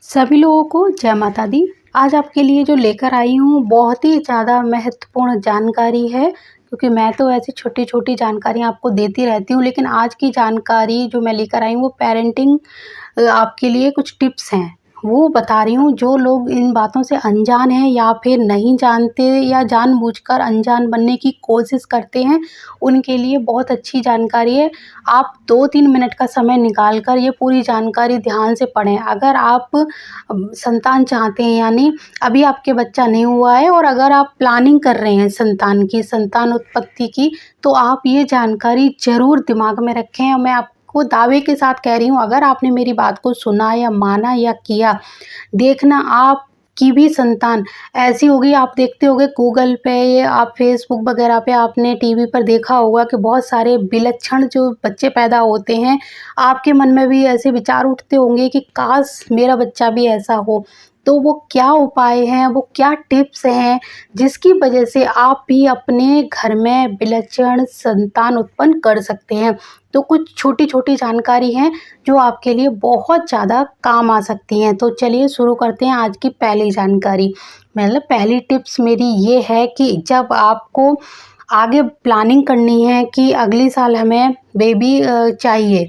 सभी लोगों को जय माता दी। आज आपके लिए जो लेकर आई हूँ बहुत ही ज़्यादा महत्वपूर्ण जानकारी है, क्योंकि मैं तो ऐसी छोटी-छोटी जानकारियाँ आपको देती रहती हूँ, लेकिन आज की जानकारी जो मैं लेकर आई हूँ वो पेरेंटिंग आपके लिए कुछ टिप्स हैं, वो बता रही हूँ। जो लोग इन बातों से अनजान हैं या फिर नहीं जानते या जानबूझकर अनजान बनने की कोशिश करते हैं, उनके लिए बहुत अच्छी जानकारी है। आप 2-3 मिनट का समय निकाल कर ये पूरी जानकारी ध्यान से पढ़ें। अगर आप संतान चाहते हैं, यानी अभी आपके बच्चा नहीं हुआ है और अगर आप प्लानिंग कर रहे हैं संतान उत्पत्ति की, तो आप ये जानकारी ज़रूर दिमाग में रखें। और मैं आपको दावे के साथ कह रही हूँ, अगर आपने मेरी बात को सुना या माना या किया, देखना आपकी भी संतान ऐसी होगी। आप देखते होंगे गूगल पे या आप फेसबुक वगैरह पे आपने टीवी पर देखा होगा कि बहुत सारे विलक्षण जो बच्चे पैदा होते हैं। आपके मन में भी ऐसे विचार उठते होंगे कि काश मेरा बच्चा भी ऐसा हो। तो वो क्या उपाय हैं, वो क्या टिप्स हैं जिसकी वजह से आप भी अपने घर में विलक्षण संतान उत्पन्न कर सकते हैं। तो कुछ छोटी-छोटी जानकारी हैं जो आपके लिए बहुत ज़्यादा काम आ सकती हैं। तो चलिए शुरू करते हैं आज की पहली जानकारी। मतलब पहली टिप्स मेरी ये है कि जब आपको आगे प्लानिंग करनी है कि अगले साल हमें बेबी चाहिए,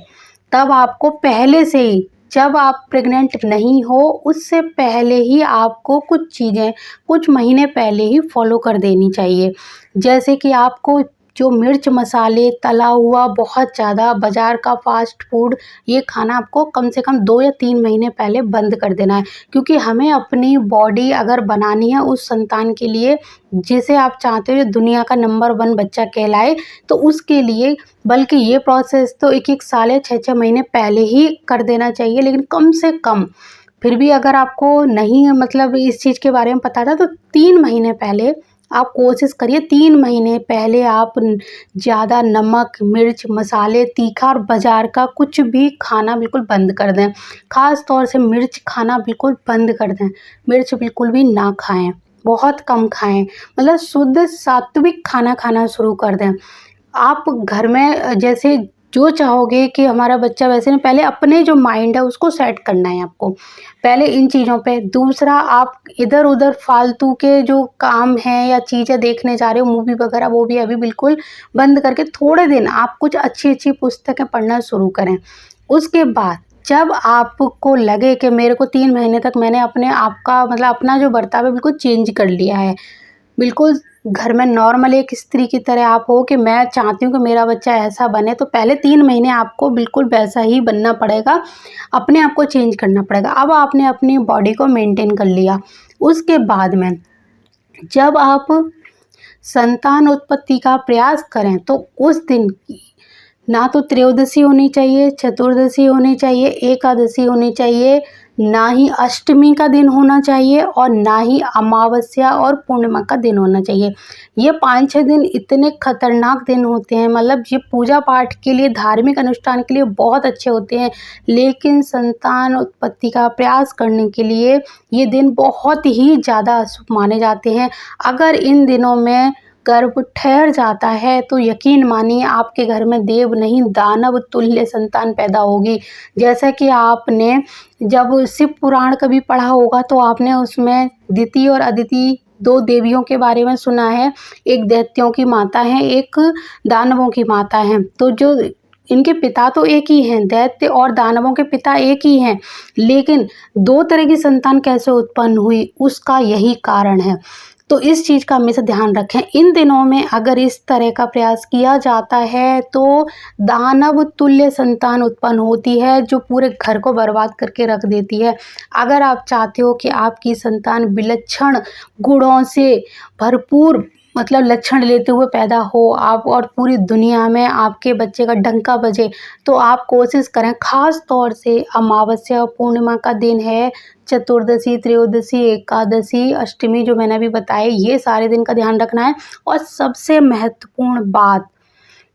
तब आपको पहले से ही, जब आप प्रेग्नेंट नहीं हो उससे पहले ही आपको कुछ चीज़ें कुछ महीने पहले ही फॉलो कर देनी चाहिए। जैसे कि आपको जो मिर्च मसाले, तला हुआ बहुत ज़्यादा बाज़ार का फ़ास्ट फूड, ये खाना आपको कम से कम 2 या 3 महीने पहले बंद कर देना है। क्योंकि हमें अपनी बॉडी अगर बनानी है उस संतान के लिए जिसे आप चाहते हो दुनिया का नंबर 1 बच्चा कहलाए, तो उसके लिए बल्कि ये प्रोसेस तो 1-1 साल या 6-6 महीने पहले ही कर देना चाहिए। लेकिन कम से कम फिर भी अगर आपको नहीं मतलब इस चीज़ के बारे में पता था, तो 3 महीने पहले आप कोशिश करिए। 3 महीने पहले आप ज़्यादा नमक, मिर्च, मसाले, तीखा और बाज़ार का कुछ भी खाना बिल्कुल बंद कर दें। ख़ास तौर से मिर्च खाना बिल्कुल बंद कर दें। मिर्च बिल्कुल भी ना खाएँ, बहुत कम खाएँ। मतलब शुद्ध सात्विक खाना खाना शुरू कर दें। आप घर में जैसे जो चाहोगे कि हमारा बच्चा वैसे नहीं, पहले अपने जो माइंड है उसको सेट करना है आपको, पहले इन चीज़ों पे। दूसरा, आप इधर-उधर फालतू के जो काम हैं या चीज़ें देखने जा रहे हो मूवी वगैरह, वो भी अभी बिल्कुल बंद करके थोड़े दिन आप कुछ अच्छी-अच्छी पुस्तकें पढ़ना शुरू करें। उसके बाद जब आपको लगे कि मेरे को 3 महीने तक मैंने अपने आप का मतलब अपना जो बर्ताव है बिल्कुल चेंज कर लिया है, बिल्कुल घर में नॉर्मल एक स्त्री की तरह आप हो कि मैं चाहती हूँ कि मेरा बच्चा ऐसा बने, तो पहले 3 महीने आपको बिल्कुल वैसा ही बनना पड़ेगा, अपने आप को चेंज करना पड़ेगा। अब आपने अपनी बॉडी को मेंटेन कर लिया, उसके बाद में जब आप संतान उत्पत्ति का प्रयास करें, तो उस दिन ना तो त्रयोदशी होनी चाहिए, चतुर्दशी होनी चाहिए, एकादशी होनी चाहिए, ना ही अष्टमी का दिन होना चाहिए और ना ही अमावस्या और पूर्णिमा का दिन होना चाहिए। ये 5-6 दिन इतने खतरनाक दिन होते हैं, मतलब ये पूजा पाठ के लिए, धार्मिक अनुष्ठान के लिए बहुत अच्छे होते हैं, लेकिन संतान उत्पत्ति का प्रयास करने के लिए ये दिन बहुत ही ज़्यादा अशुभ माने जाते हैं। अगर इन दिनों में गर्भ ठहर जाता है तो यकीन मानिए आपके घर में देव नहीं दानव तुल्य संतान पैदा होगी। जैसा कि आपने जब शिव पुराण कभी पढ़ा होगा तो आपने उसमें दिति और अदिति 2 देवियों के बारे में सुना है। एक दैत्यों की माता है, एक दानवों की माता है। तो जो इनके पिता तो एक ही हैं, दैत्य और दानवों के पिता एक ही हैं, लेकिन 2 तरह की संतान कैसे उत्पन्न हुई उसका यही कारण है। तो इस चीज़ का हमेशा ध्यान रखें। इन दिनों में अगर इस तरह का प्रयास किया जाता है तो दानव तुल्य संतान उत्पन्न होती है जो पूरे घर को बर्बाद करके रख देती है। अगर आप चाहते हो कि आपकी संतान विलक्षण गुणों से भरपूर मतलब लक्षण लेते हुए पैदा हो आप और पूरी दुनिया में आपके बच्चे का डंका बजे, तो आप कोशिश करें। ख़ास तौर से अमावस्या और पूर्णिमा का दिन है, चतुर्दशी, त्रयोदशी, एकादशी, अष्टमी जो मैंने अभी बताए, ये सारे दिन का ध्यान रखना है। और सबसे महत्वपूर्ण बात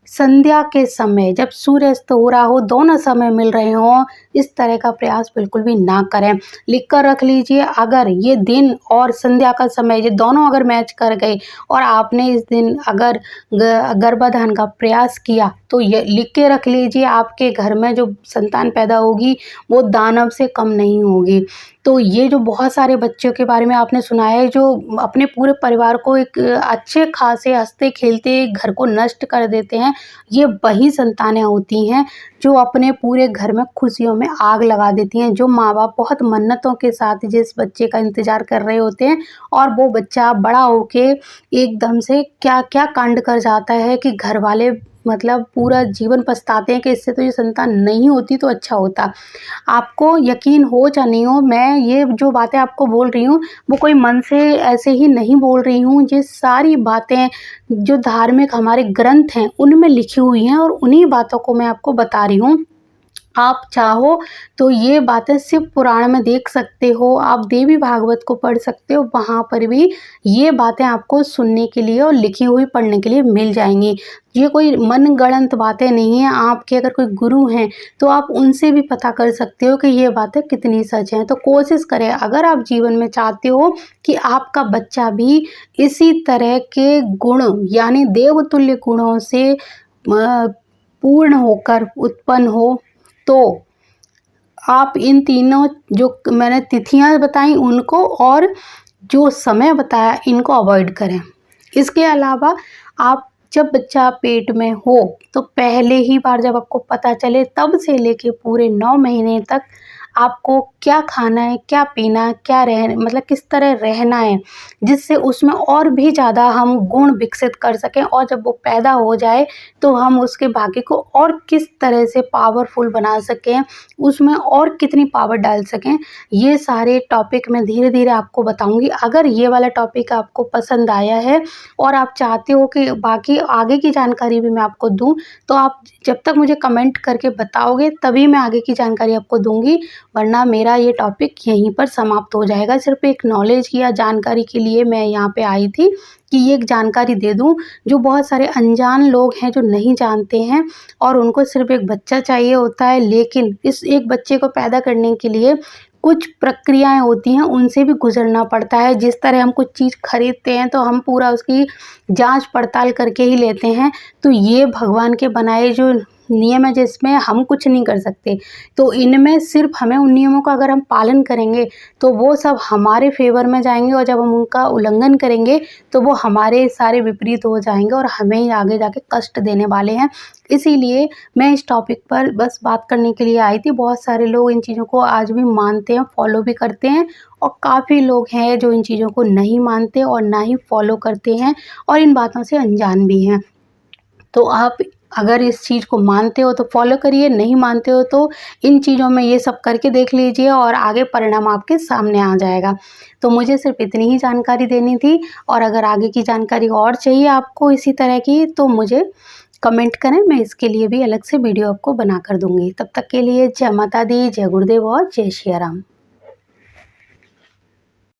संध्या के समय जब सूर्यास्त हो रहा हो, दोनों समय मिल रहे हों, इस तरह का प्रयास बिल्कुल भी ना करें। लिख कर रख लीजिए, अगर ये दिन और संध्या का समय ये दोनों अगर मैच कर गए और आपने इस दिन अगर गर्भाधान का प्रयास किया तो ये लिख के रख लीजिए, आपके घर में जो संतान पैदा होगी वो दानव से कम नहीं होगी। तो ये जो बहुत सारे बच्चों के बारे में आपने सुना है जो अपने पूरे परिवार को एक अच्छे खासे हँसते-खेलते घर को नष्ट कर देते हैं, ये वही संतानें होती हैं जो अपने पूरे घर में खुशियों में आग लगा देती हैं। जो माँ-बाप बहुत मन्नतों के साथ जिस बच्चे का इंतज़ार कर रहे होते हैं और वो बच्चा बड़ा होके एकदम से क्या-क्या कांड कर जाता है कि घरवाले मतलब पूरा जीवन पछताते हैं कि इससे तो ये संतान नहीं होती तो अच्छा होता। आपको यकीन हो या नहीं हो, मैं ये जो बातें आपको बोल रही हूँ, वो कोई मन से ऐसे ही नहीं बोल रही हूँ। ये सारी बातें जो धार्मिक हमारे ग्रंथ हैं, उनमें लिखी हुई हैं और उन्हीं बातों को मैं आपको बता रही हूँ। आप चाहो तो ये बातें शिव पुराण में देख सकते हो, आप देवी भागवत को पढ़ सकते हो, वहाँ पर भी ये बातें आपको सुनने के लिए और लिखी हुई पढ़ने के लिए मिल जाएँगी। ये कोई मनगढ़ंत बातें नहीं हैं, आपके अगर कोई गुरु हैं, तो आप उनसे भी पता कर सकते हो कि ये बातें कितनी सच हैं। तो कोशिश करें, अगर आप जीवन में चाहते हो कि आपका बच्चा भी इसी तरह के गुण यानी देवतुल्य गुणों से पूर्ण होकर उत्पन्न हो, तो आप इन तीनों जो मैंने तिथियाँ बताई उनको और जो समय बताया इनको अवॉइड करें। इसके अलावा आप जब बच्चा पेट में हो तो पहले ही बार जब आपको पता चले तब से लेके पूरे 9 महीने तक आपको क्या खाना है, क्या पीना है, क्या मतलब किस तरह रहना है, जिससे उसमें और भी ज़्यादा हम गुण विकसित कर सकें और जब वो पैदा हो जाए तो हम उसके भाग्य को और किस तरह से पावरफुल बना सकें, उसमें और कितनी पावर डाल सकें। ये सारे टॉपिक मैं धीरे-धीरे आपको बताऊँगी। अगर ये वाला टॉपिक आपको पसंद आया है और आप चाहते हो कि बाकी आगे की जानकारी भी मैं आपको दूँ, तो आप जब तक मुझे कमेंट करके बताओगे तभी मैं आगे की जानकारी आपको दूँगी, वरना मेरा ये टॉपिक यहीं पर समाप्त हो जाएगा। सिर्फ़ एक नॉलेज या जानकारी के लिए मैं यहाँ पे आई थी कि ये एक जानकारी दे दूँ, जो बहुत सारे अनजान लोग हैं जो नहीं जानते हैं और उनको सिर्फ़ एक बच्चा चाहिए होता है, लेकिन इस एक बच्चे को पैदा करने के लिए कुछ प्रक्रियाएँ होती हैं, उनसे भी गुज़रना पड़ता है। जिस तरह हम कुछ चीज़ खरीदते हैं तो हम पूरा उसकी जाँच-पड़ताल करके ही लेते हैं, तो ये भगवान के बनाए जो नियम है जिसमें हम कुछ नहीं कर सकते। तो इनमें सिर्फ़ हमें उन नियमों का अगर हम पालन करेंगे तो वो सब हमारे फ़ेवर में जाएँगे और जब हम उनका उल्लंघन करेंगे तो वो हमारे सारे विपरीत हो जाएँगे और हमें ही आगे जाके कष्ट देने वाले हैं। इसीलिए मैं इस टॉपिक पर बस बात करने के लिए आई थी। बहुत सारे लोग इन चीज़ों को आज भी मानते हैं, फ़ॉलो भी करते हैं और काफ़ी लोग हैं जो इन चीज़ों को नहीं मानते और ना ही फ़ॉलो करते हैं और इन बातों से अनजान भी हैं। तो आप अगर इस चीज़ को मानते हो तो फ़ॉलो करिए, नहीं मानते हो तो इन चीज़ों में ये सब करके देख लीजिए और आगे परिणाम आपके सामने आ जाएगा। तो मुझे सिर्फ़ इतनी ही जानकारी देनी थी और अगर आगे की जानकारी और चाहिए आपको इसी तरह की तो मुझे कमेंट करें, मैं इसके लिए भी अलग से वीडियो आपको बना कर दूँगी। तब तक के लिए जय माता दी, जय गुरुदेव और जय सिया राम।